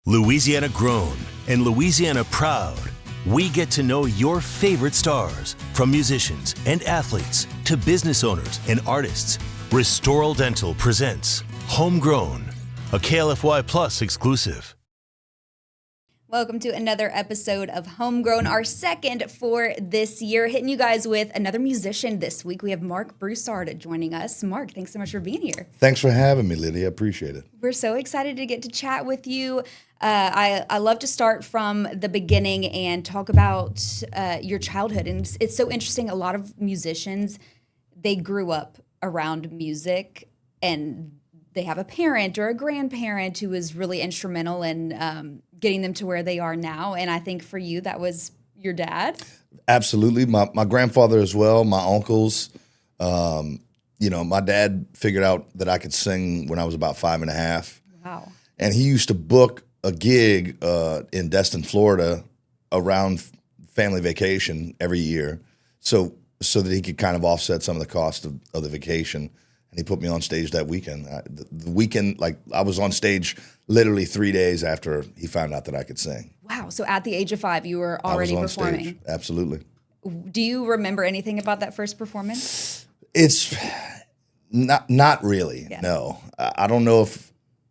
Louisiana grown and Louisiana proud. We get to know your favorite stars, from musicians and athletes to business owners and artists. Restoral Dental presents Homegrown, a KLFY Plus exclusive. Welcome to another episode of Homegrown, our second for this year. Hitting you guys with another musician this week. We have Marc Broussard joining us. Marc, thanks so much for being here. Thanks for having me, Lydia. I appreciate it. We're so excited to get to chat with you. I love to start from the beginning and talk about your childhood. And it's so interesting. A lot of musicians, they grew up around music and they have a parent or a grandparent who was really instrumental in getting them to where they are now. And I think for you, that was your dad. Absolutely. My grandfather as well, my uncles. My dad figured out that I could sing when I was about 5.5. Wow. And he used to book a gig in Destin, Florida around family vacation every year so that he could kind of offset some of the cost of the vacation. And he put me on stage that weekend. The weekend, I was on stage literally 3 days after he found out that I could sing. Wow. So at the age of 5, you were already performing. Stage. Absolutely. Do you remember anything about that first performance? It's not really. Yeah. No. I don't know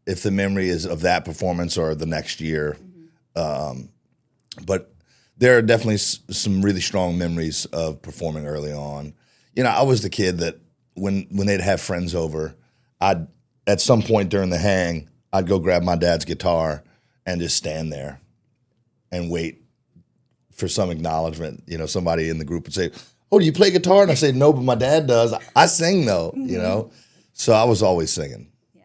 if the memory is of that performance or the next year. Mm-hmm. But there are definitely some really strong memories of performing early on. I was the kid that when they'd have friends over, at some point during the hang, I'd go grab my dad's guitar and just stand there and wait for some acknowledgement. Somebody in the group would say, "Oh, do you play guitar?" And I say, "No, but my dad does. I sing though." Mm-hmm. So I was always singing. Yeah.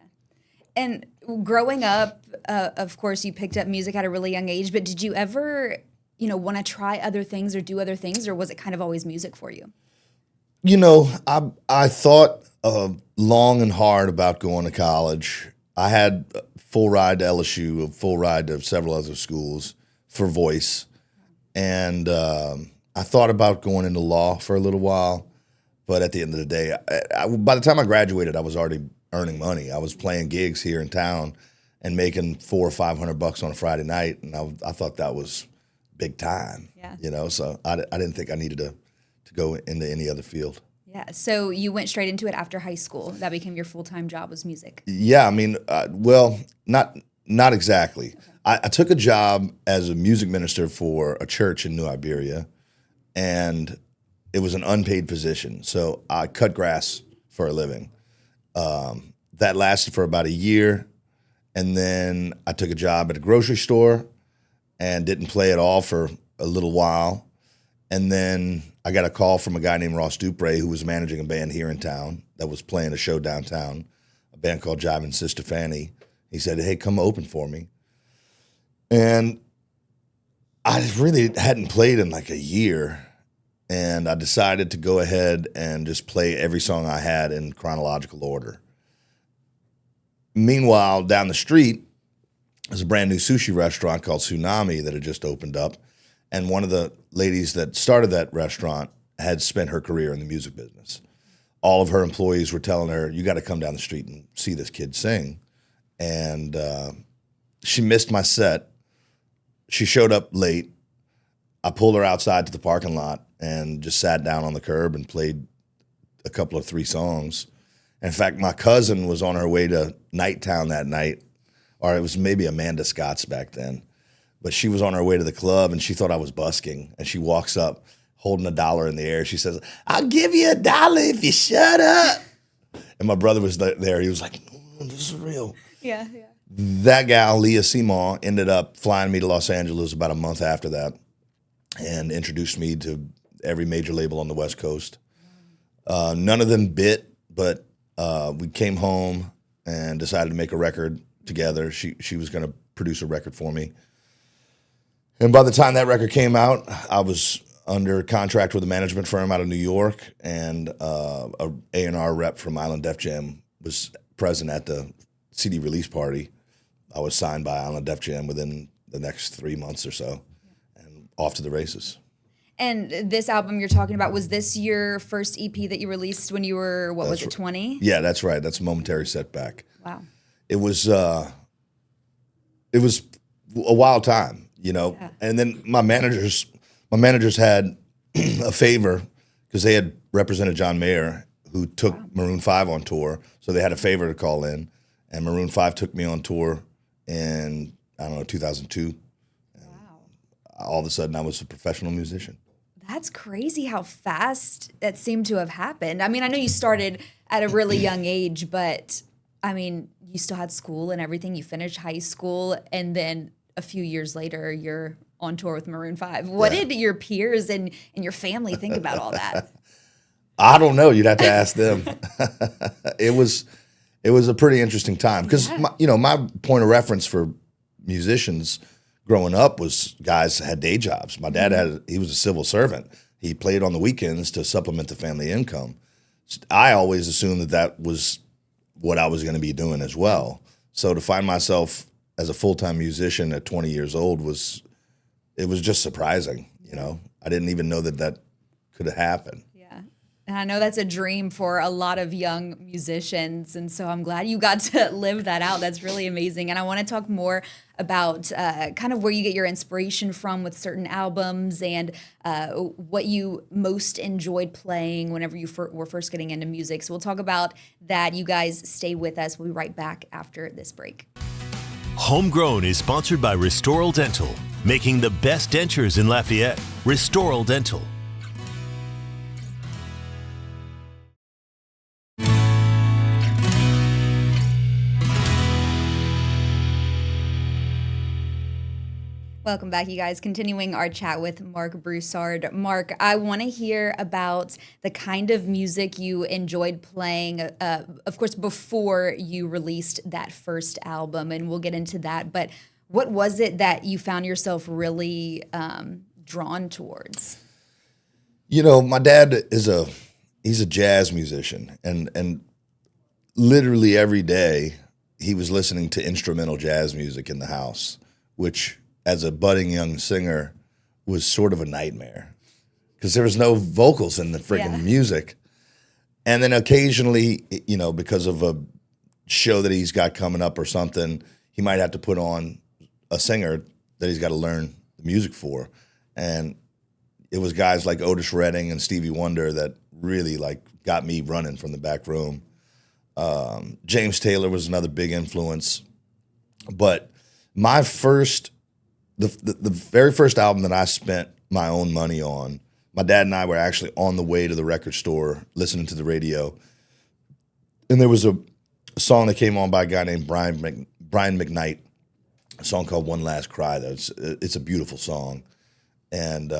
And growing up, of course, you picked up music at a really young age. But did you ever, want to try other things or do other things, or was it kind of always music for you? I thought long and hard about going to college. I had a full ride to LSU, a full ride to several other schools for voice. And I thought about going into law for a little while. But at the end of the day, by the time I graduated, I was already earning money. I was playing gigs here in town and making $400 or $500 on a Friday night. And I thought that was big time, so I didn't think I needed to go into any other field. Yeah. So you went straight into it after high school. That became your full-time job, was music. Yeah. I mean, not exactly. Okay. I took a job as a music minister for a church in New Iberia, and it was an unpaid position. So I cut grass for a living. That lasted for about a year. And then I took a job at a grocery store and didn't play at all for a little while. And then I got a call from a guy named Ross Dupre, who was managing a band here in town that was playing a show downtown, a band called Jive and Sister Fanny. He said, "Hey, come open for me." And I really hadn't played in like a year. And I decided to go ahead and just play every song I had in chronological order. Meanwhile, down the street, there's a brand new sushi restaurant called Tsunami that had just opened up. And one of the ladies that started that restaurant had spent her career in the music business. All of her employees were telling her, "You got to come down the street and see this kid sing." And she missed my set. She showed up late. I pulled her outside to the parking lot and just sat down on the curb and played a couple of 3 songs. In fact, my cousin was on her way to Nighttown that night, or it was maybe Amanda Scott's back then. But she was on her way to the club, and she thought I was busking. And she walks up holding $1 in the air. She says, "I'll give you $1 if you shut up." And my brother was there. He was like, "This is real." Yeah. That gal, Leah Simon, ended up flying me to Los Angeles about a month after that and introduced me to every major label on the West Coast. None of them bit, but we came home and decided to make a record together. She was going to produce a record for me. And by the time that record came out, I was under contract with a management firm out of New York, and a A&R rep from Island Def Jam was present at the CD release party. I was signed by Island Def Jam within the next 3 months or so, and off to the races. And this album you're talking about, was this your first EP that you released when you were, was it, 20? Yeah, that's right. That's Momentary Setback. Wow. It was a wild time, you know. Yeah. And then my managers had a favor because they had represented John Mayer, who took Maroon 5 on tour. So they had a favor to call in, and Maroon 5 took me on tour in, I don't know, 2002. Wow. All of a sudden, I was a professional musician. That's crazy how fast that seemed to have happened. I mean, I know you started at a really young age, but I mean, you still had school and everything. You finished high school, and then a few years later, you're on tour with Maroon 5. What did your peers and your family think about all that? I don't know. You'd have to ask them. It was a pretty interesting time because my point of reference for musicians growing up was guys had day jobs. My dad he was a civil servant. He played on the weekends to supplement the family income. I always assumed that was what I was going to be doing as well. So to find myself as a full-time musician at 20 years old was just surprising. You know, I didn't even know that could happen. Yeah. And I know that's a dream for a lot of young musicians. And so I'm glad you got to live that out. That's really amazing. And I want to talk more about kind of where you get your inspiration from with certain albums and what you most enjoyed playing whenever you were first getting into music. So we'll talk about that. You guys stay with us. We'll be right back after this break. Homegrown is sponsored by Restoral Dental, making the best dentures in Lafayette. Restoral Dental. Welcome back, you guys. Continuing our chat with Marc Broussard. Marc, I want to hear about the kind of music you enjoyed playing, of course, before you released that first album, and we'll get into that. But what was it that you found yourself really drawn towards? You know, my dad he's a jazz musician, and literally every day he was listening to instrumental jazz music in the house, which as a budding young singer was sort of a nightmare because there was no vocals in the friggin' music. And then occasionally, you know, because of a show that he's got coming up or something, he might have to put on a singer that he's got to learn the music for. And it was guys like Otis Redding and Stevie Wonder that really like got me running from the back room. James Taylor was another big influence. But my the very first album that I spent my own money on, my dad and I were actually on the way to the record store listening to the radio, and there was a song that came on by a guy named Brian McKnight, a song called "One Last Cry." It's a beautiful song, and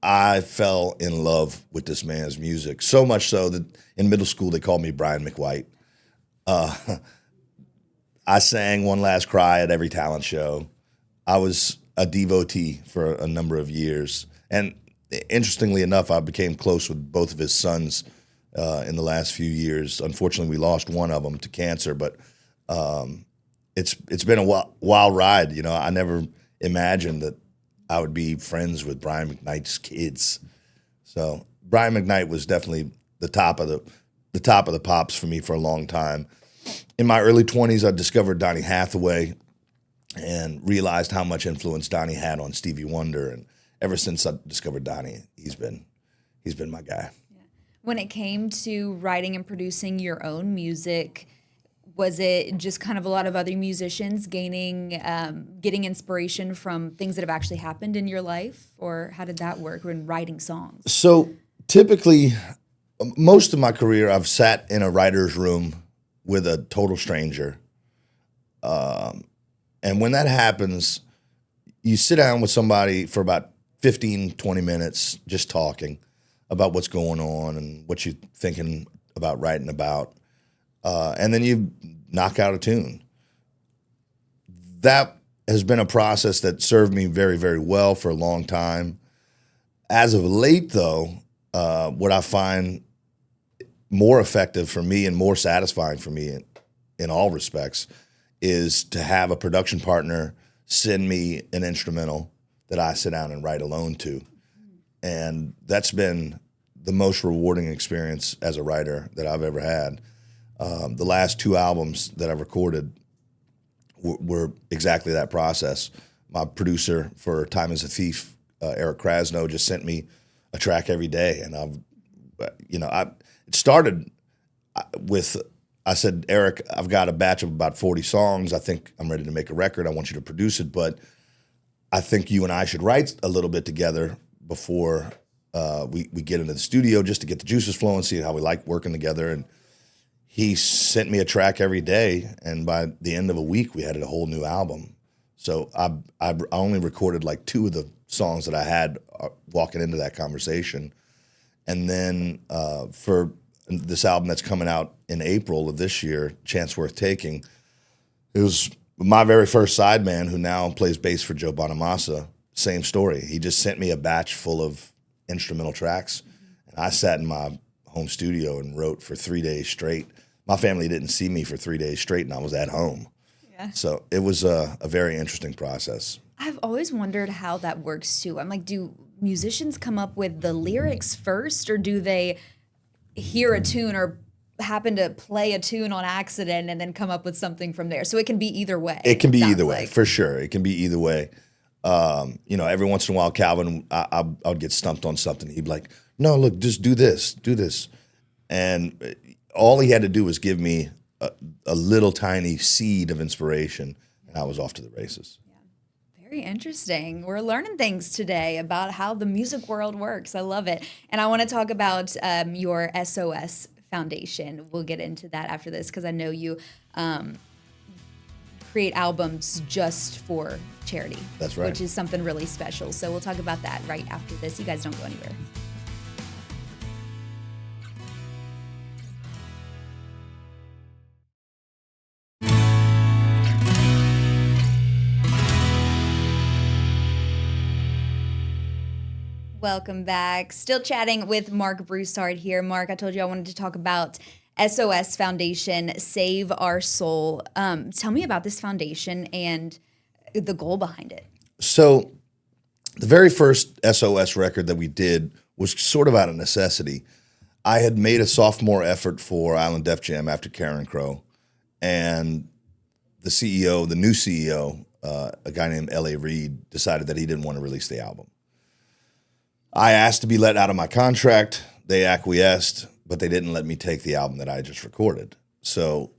I fell in love with this man's music, so much so that in middle school they called me Brian McWhite. I sang "One Last Cry" at every talent show. I was a devotee for a number of years. And interestingly enough, I became close with both of his sons in the last few years. Unfortunately, we lost one of them to cancer, but it's been a wild ride. You know, I never imagined that I would be friends with Brian McKnight's kids. So Brian McKnight was definitely the top of the pops for me for a long time. In my early 20s, I discovered Donny Hathaway and realized how much influence Donny had on Stevie Wonder. And ever since I discovered Donny, he's been my guy. Yeah. When it came to writing and producing your own music, was it just kind of a lot of other musicians getting inspiration from things that have actually happened in your life? Or how did that work when writing songs? So typically, most of my career, I've sat in a writer's room with a total stranger. And when that happens, you sit down with somebody for about 15, 20 minutes just talking about what's going on and what you're thinking about writing about. And then you knock out a tune. That has been a process that served me very, very well for a long time. As of late, though, what I find more effective for me and more satisfying for me in all respects is to have a production partner send me an instrumental that I sit down and write alone to. And that's been the most rewarding experience as a writer that I've ever had. The last two albums that I've recorded, were exactly that process. My producer for Time Is a Thief, Eric Krasno, just sent me a track every day, and it started with, I said, Eric, I've got a batch of about 40 songs. I think I'm ready to make a record. I want you to produce it, but I think you and I should write a little bit together before we get into the studio, just to get the juices flowing, see how we like working together. And he sent me a track every day, and by the end of a week, we had a whole new album. So I only recorded like 2 of the songs that I had walking into that conversation. And then for this album that's coming out in April of this year, Chance Worth Taking, it was my very first sideman, who now plays bass for Joe Bonamassa. Same story. He just sent me a batch full of instrumental tracks, and I sat in my home studio and wrote for 3 days straight. My family didn't see me for 3 days straight, and I was at home. Yeah. So it was a very interesting process. I've always wondered how that works too. I'm like, do musicians come up with the lyrics first, or do they hear a tune or happen to play a tune on accident and then come up with something from there? So it can be either way. It can be either way, for sure. It can be either way. Every once in a while, Calvin, I would get stumped on something. He'd be like, no, look, just do this. And all he had to do was give me a little tiny seed of inspiration, and I was off to the races. Very interesting. We're learning things today about how the music world works. I love it. And I want to talk about your SOS Foundation. We'll get into that after this, because I know you create albums just for charity. That's right. Which is something really special. So we'll talk about that right after this. You guys don't go anywhere. Welcome back. Still chatting with Marc Broussard here. Marc, I told you I wanted to talk about SOS Foundation, Save Our Soul. Tell me about this foundation and the goal behind it. So the very first SOS record that we did was sort of out of necessity. I had made a sophomore effort for Island Def Jam after Karen Crow, and the new CEO, a guy named L.A. Reid, decided that he didn't want to release the album. I asked to be let out of my contract. They acquiesced, but they didn't let me take the album that I just recorded. So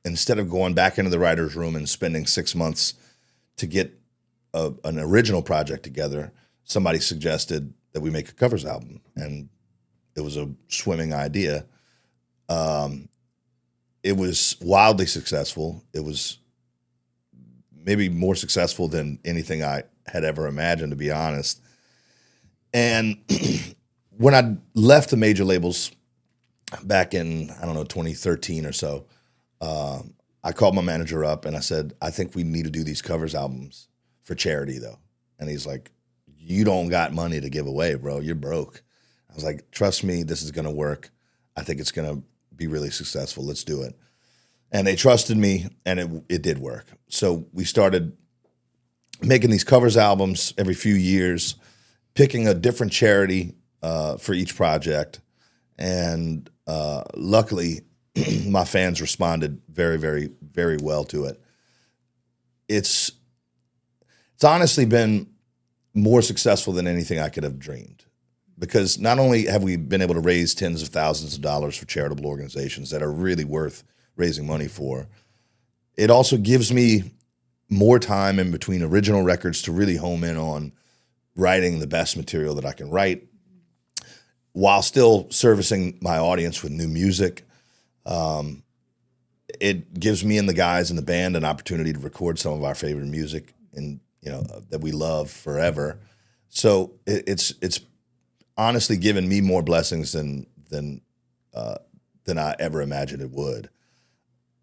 instead of going back into the writer's room and spending 6 months to get an original project together, somebody suggested that we make a covers album. And it was a swimming idea. It was wildly successful. It was maybe more successful than anything I had ever imagined, to be honest. And when I left the major labels back in, 2013 or so, I called my manager up and I said, I think we need to do these covers albums for charity, though. And he's like, you don't got money to give away, bro. You're broke. I was like, trust me, this is going to work. I think it's going to be really successful. Let's do it. And they trusted me, and it did work. So we started making these covers albums every few years, picking a different charity for each project. And luckily, my fans responded very, very, very well to it. It's honestly been more successful than anything I could have dreamed, because not only have we been able to raise tens of thousands of dollars for charitable organizations that are really worth raising money for, it also gives me more time in between original records to really home in on writing the best material that I can write, while still servicing my audience with new music. It gives me and the guys in the band an opportunity to record some of our favorite music and that we love forever. So it's honestly given me more blessings than I ever imagined it would.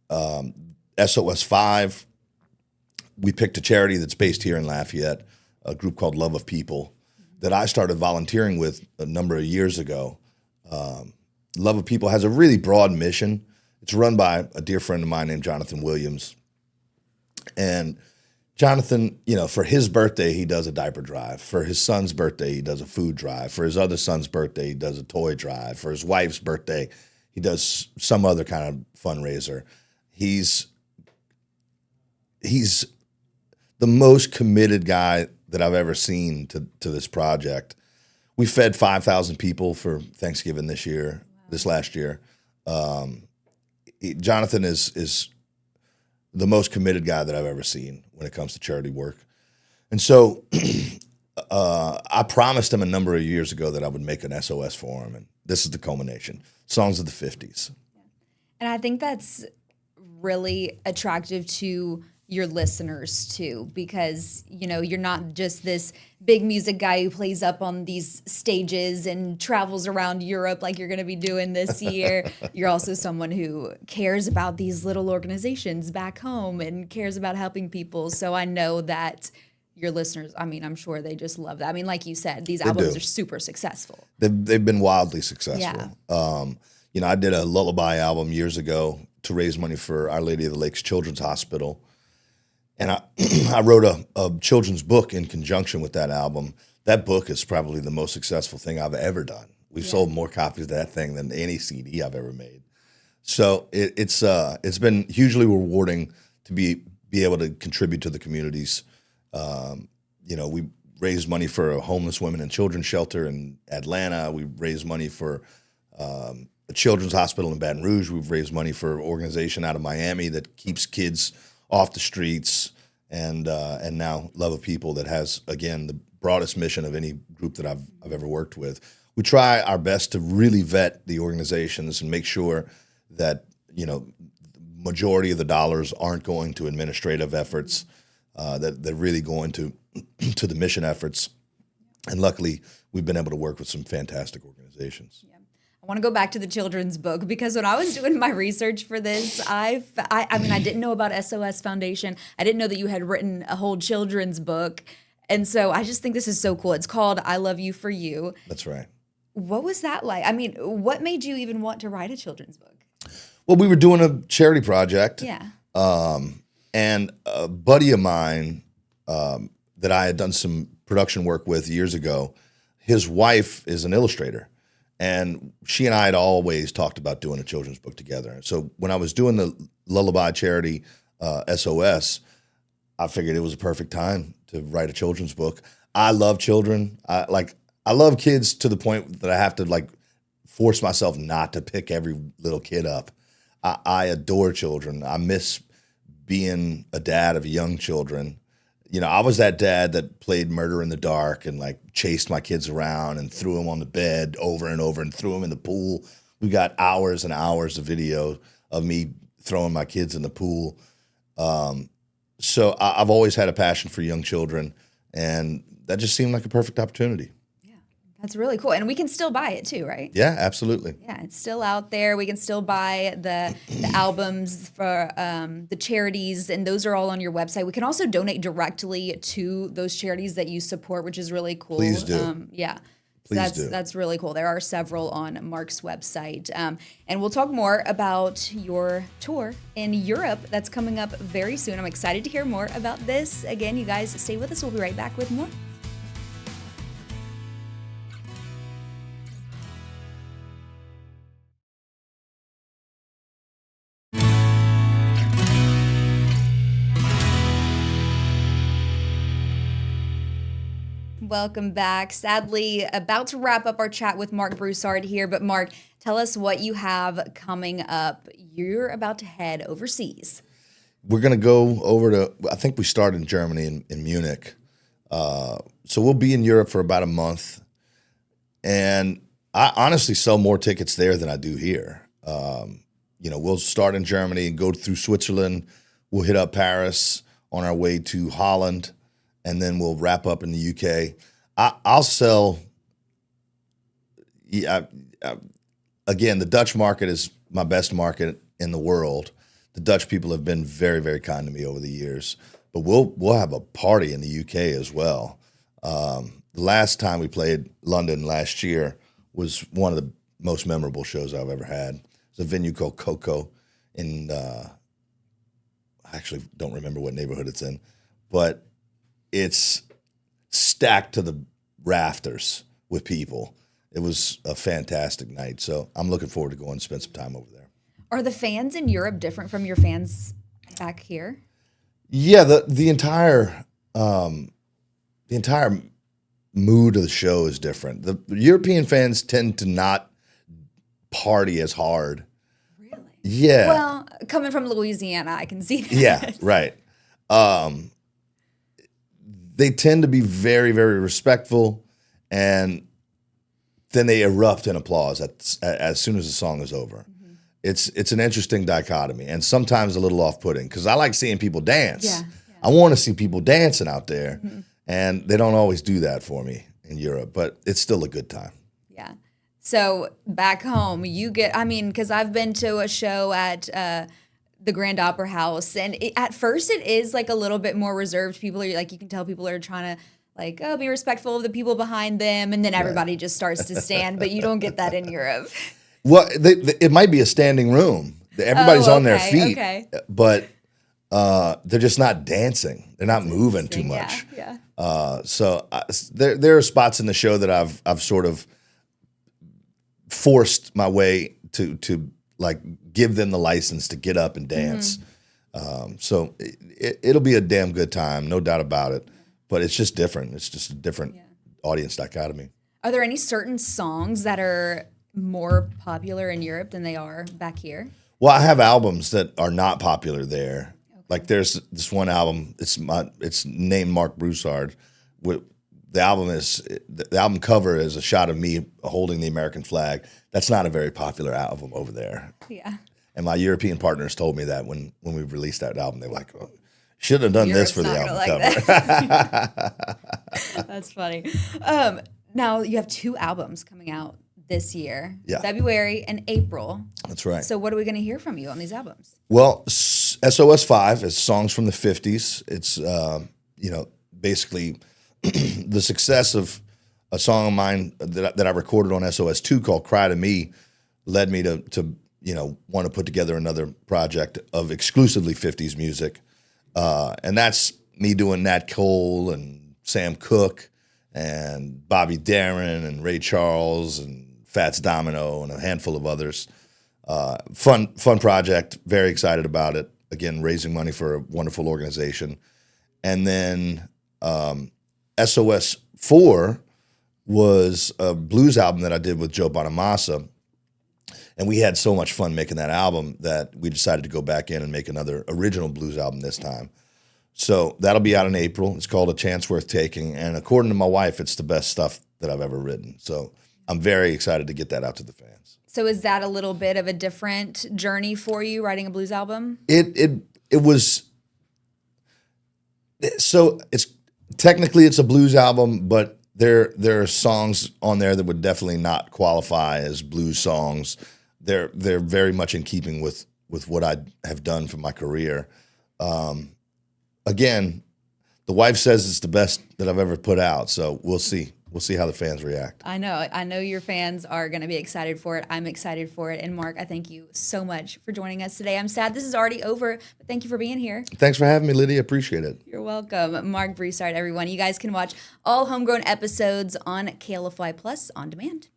SOS 5, we picked a charity that's based here in Lafayette, a group called Love of People that I started volunteering with a number of years ago. Love of People has a really broad mission. It's run by a dear friend of mine named Jonathan Williams. And Jonathan, for his birthday, he does a diaper drive. For his son's birthday, he does a food drive. For his other son's birthday, he does a toy drive. For his wife's birthday, he does some other kind of fundraiser. He's he's the most committed guy that I've ever seen to this project. We fed 5,000 people for Thanksgiving this last year. Jonathan is the most committed guy that I've ever seen when it comes to charity work. And so I promised him a number of years ago that I would make an SOS for him, and this is the culmination. Songs of the 50s. And I think that's really attractive to your listeners too, because you're not just this big music guy who plays up on these stages and travels around Europe like you're going to be doing this year. You're also someone who cares about these little organizations back home and cares about helping people. So I know that your listeners, I mean, I'm sure they just love that. I mean, like you said, these albums are super successful. They've been wildly successful. Yeah. I did a lullaby album years ago to raise money for Our Lady of the Lakes Children's Hospital. And I wrote a children's book in conjunction with that album. That book is probably the most successful thing I've ever done. We've sold more copies of that thing than any CD I've ever made. So it's been hugely rewarding to be able to contribute to the communities. We raised money for a homeless women and children's shelter in Atlanta. We raised money for a children's hospital in Baton Rouge. We've raised money for an organization out of Miami that keeps kids off the streets, and now Love of People, that has, again, the broadest mission of any group that I've ever worked with. We try our best to really vet the organizations and make sure that the majority of the dollars aren't going to administrative efforts, that they're really going to the mission efforts. And luckily, we've been able to work with some fantastic organizations. Yeah. I want to go back to the children's book, because when I was doing my research for this, I didn't know about SOS Foundation. I didn't know that you had written a whole children's book. And so I just think this is so cool. It's called I Love You for You. That's right. What was that like? I mean, what made you even want to write a children's book? Well, we were doing a charity project. Yeah. And a buddy of mine that I had done some production work with years ago, his wife is an illustrator. And she and I had always talked about doing a children's book together. So when I was doing the lullaby charity SOS, I figured it was a perfect time to write a children's book. I love children. I love kids to the point that I have to force myself not to pick every little kid up. I adore children. I miss being a dad of young children. I was that dad that played murder in the dark and chased my kids around and threw them on the bed over and over and threw them in the pool. We got hours and hours of video of me throwing my kids in the pool. So I've always had a passion for young children, and that just seemed like a perfect opportunity. That's really cool. And we can still buy it too, right? Yeah, absolutely. Yeah, it's still out there. We can still buy the albums for the charities, and those are all on your website. We can also donate directly to those charities that you support, which is really cool. Please do. Please do. That's really cool. There are several on Marc's website. And we'll talk more about your tour in Europe that's coming up very soon. I'm excited to hear more about this. Again, you guys stay with us. We'll be right back with more. Welcome back. Sadly, about to wrap up our chat with Marc Broussard here. But Marc, tell us what you have coming up. You're about to head overseas. We're going to go over to, I think we start in Germany, in Munich. So we'll be in Europe for about a month. And I honestly sell more tickets there than I do here. We'll start in Germany and go through Switzerland. We'll hit up Paris on our way to Holland. And then we'll wrap up in the UK. I'll sell. Again, the Dutch market is my best market in the world. The Dutch people have been very, very kind to me over the years. But we'll have a party in the UK as well. The last time we played London last year was one of the most memorable shows I've ever had. It's a venue called Coco in. I actually don't remember what neighborhood it's in, but it's stacked to the rafters with people. It was a fantastic night. So I'm looking forward to going and spend some time over there. Are the fans in Europe different from your fans back here? Yeah, the entire mood of the show is different. The European fans tend to not party as hard. Really? Yeah. Well, coming from Louisiana, I can see that. Yeah, right. They tend to be very, very respectful, and then they erupt in applause as soon as the song is over. Mm-hmm. It's an interesting dichotomy, and sometimes a little off-putting, because I like seeing people dance. Yeah. I want to see people dancing out there, and they don't always do that for me in Europe, but it's still a good time. Yeah. So back home, because I've been to a show at the Grand Opera House, and at first it is like a little bit more reserved. People are like, you can tell people are trying to like, oh, be respectful of the people behind them, and then everybody just starts to stand, but you don't get that in Europe. Well, it might be a standing room. Everybody's on their feet, but they're just not dancing. They're not moving too much. Yeah. So there are spots in the show that I've sort of forced my way to like give them the license to get up and dance. So it'll be a damn good time, no doubt about it. But it's just different. It's just a different audience dichotomy. Are there any certain songs that are more popular in Europe than they are back here? Well, I have albums that are not popular there. Okay. Like there's this one album. It's named Marc Broussard. The album cover is a shot of me holding the American flag. That's not a very popular album over there. Yeah. And my European partners told me that when we released that album, they were like, oh, should have done this for the album cover. That's funny. Now you have 2 albums coming out this year, February and April. That's right. So what are we going to hear from you on these albums? Well, SOS 5 is songs from the 50s. It's, basically the success of a song of mine that I recorded on SOS 2 called Cry to Me led me to want to put together another project of exclusively 50s music. And that's me doing Nat Cole and Sam Cooke and Bobby Darin and Ray Charles and Fats Domino and a handful of others. Fun project. Very excited about it. Again, raising money for a wonderful organization. And then SOS 4 was a blues album that I did with Joe Bonamassa. And we had so much fun making that album that we decided to go back in and make another original blues album this time. So that'll be out in April. It's called A Chance Worth Taking. And according to my wife, it's the best stuff that I've ever written. So I'm very excited to get that out to the fans. So is that a little bit of a different journey for you, writing a blues album? It was. So technically it's a blues album, but there are songs on there that would definitely not qualify as blues songs. They're very much in keeping with what I have done for my career. Again, the wife says it's the best that I've ever put out, so we'll see. We'll see how the fans react. I know your fans are going to be excited for it. I'm excited for it. And Marc, I thank you so much for joining us today. I'm sad this is already over, but thank you for being here. Thanks for having me, Lydia. Appreciate it. You're welcome. Marc Broussard, everyone. You guys can watch all Homegrown episodes on KLFY Plus on demand.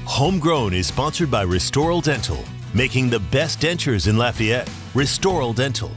Homegrown is sponsored by Restoral Dental, making the best dentures in Lafayette. Restoral Dental.